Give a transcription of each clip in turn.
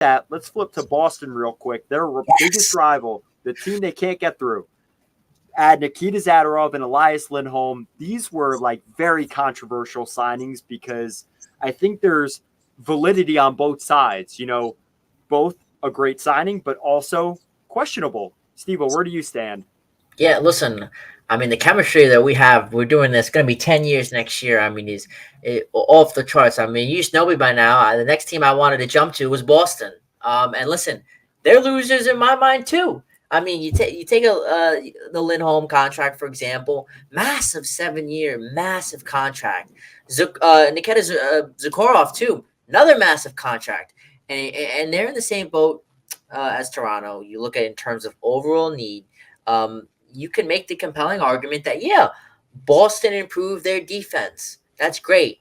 that, let's flip to Boston real quick. Their biggest rival, the team they can't get through. Add Nikita Zadorov and Elias Lindholm. These were like very controversial signings because I think there's validity on both sides. Both a great signing, but also questionable. Steve, where do you stand? Yeah, listen, I mean, the chemistry that we have, we're doing this, going to be 10 years next year. I mean, is off the charts. I mean, you just know me by now. The next team I wanted to jump to was Boston. And listen, they're losers in my mind, too. I mean, you take the Lindholm contract, for example, massive 7-year, massive contract. Nikita Zakharov, too, another massive contract. And they're in the same boat as Toronto. You look at it in terms of overall need. You can make the compelling argument that, yeah, Boston improved their defense. That's great.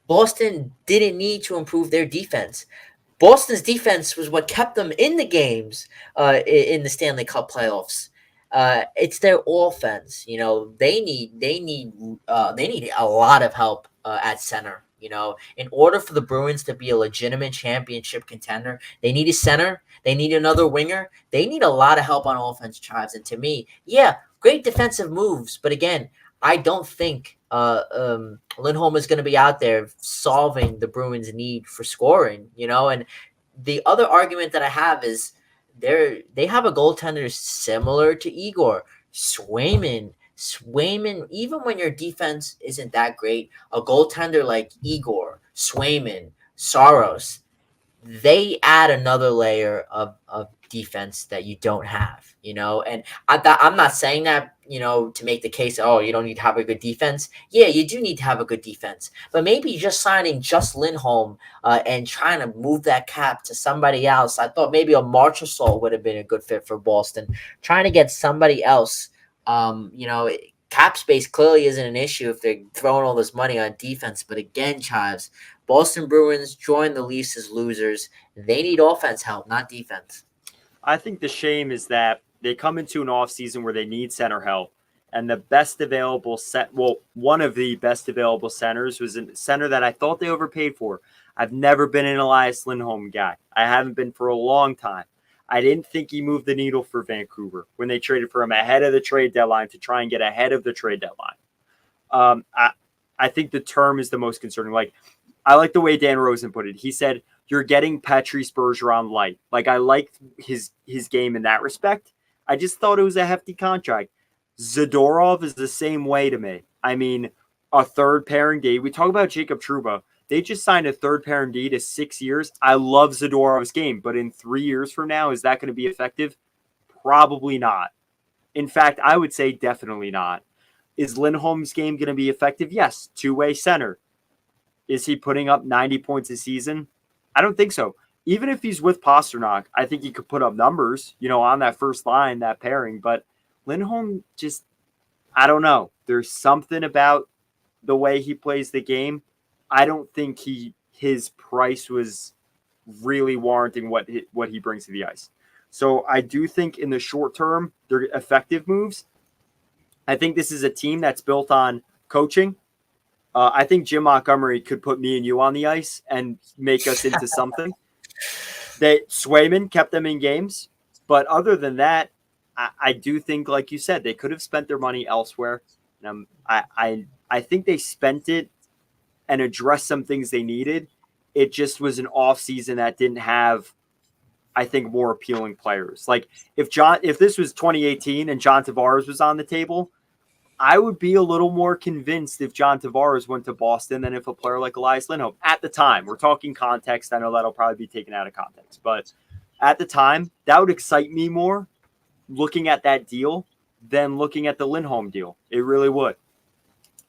Boston didn't need to improve their defense. Boston's defense was what kept them in the games in the Stanley Cup playoffs. It's their offense. They need a lot of help at center. In order for the Bruins to be a legitimate championship contender, they need a center. They need another winger. They need a lot of help on offense, Chives. And to me, yeah, great defensive moves. But again, I don't think Lindholm is going to be out there solving the Bruins' need for scoring. And the other argument that I have is they have a goaltender similar to Igor Swayman. Swayman, even when your defense isn't that great, a goaltender like Igor, Swayman, Saros, they add another layer of defense that you don't have, and I'm not saying that, to make the case, oh, you don't need to have a good defense. Yeah, you do need to have a good defense, but maybe just signing just Lindholm and trying to move that cap to somebody else. I thought maybe a Marchessault would have been a good fit for Boston. Trying to get somebody else, cap space clearly isn't an issue if they're throwing all this money on defense. But again, Chives, Boston Bruins join the Leafs as losers. They need offense help, not defense. I think the shame is that they come into an offseason where they need center help. And the best available one of the best available centers was a center that I thought they overpaid for. I've never been an Elias Lindholm guy. I haven't been for a long time. I didn't think he moved the needle for Vancouver when they traded for him ahead of the trade deadline to try and get ahead of the trade deadline. I think the term is the most concerning. Like, I like the way Dan Rosen put it. He said, you're getting Patrice Bergeron light. Like, I liked his game in that respect. I just thought it was a hefty contract. Zadorov is the same way to me. I mean, a third pairing D. We talk about Jacob Trouba. They just signed a third pairing D to 6 years. I love Zadorov's game, but in 3 years from now, is that going to be effective? Probably not. In fact, I would say definitely not. Is Lindholm's game going to be effective? Yes. Two-way center. Is he putting up 90 points a season? I don't think so. Even if he's with Pasternak, I think he could put up numbers, on that first line, that pairing. But Lindholm just, I don't know. There's something about the way he plays the game. I don't think his price was really warranting what he brings to the ice. So I do think in the short term, they're effective moves. I think this is a team that's built on coaching. I think Jim Montgomery could put me and you on the ice and make us into something. Swayman kept them in games. But other than that, I do think, like you said, they could have spent their money elsewhere. I think they spent it and addressed some things they needed. It just was an off season that didn't have, I think, more appealing players. Like if this was 2018 and John Tavares was on the table, I would be a little more convinced if John Tavares went to Boston than if a player like Elias Lindholm. At the time, we're talking context. I know that'll probably be taken out of context, but at the time, that would excite me more looking at that deal than looking at the Lindholm deal. It really would.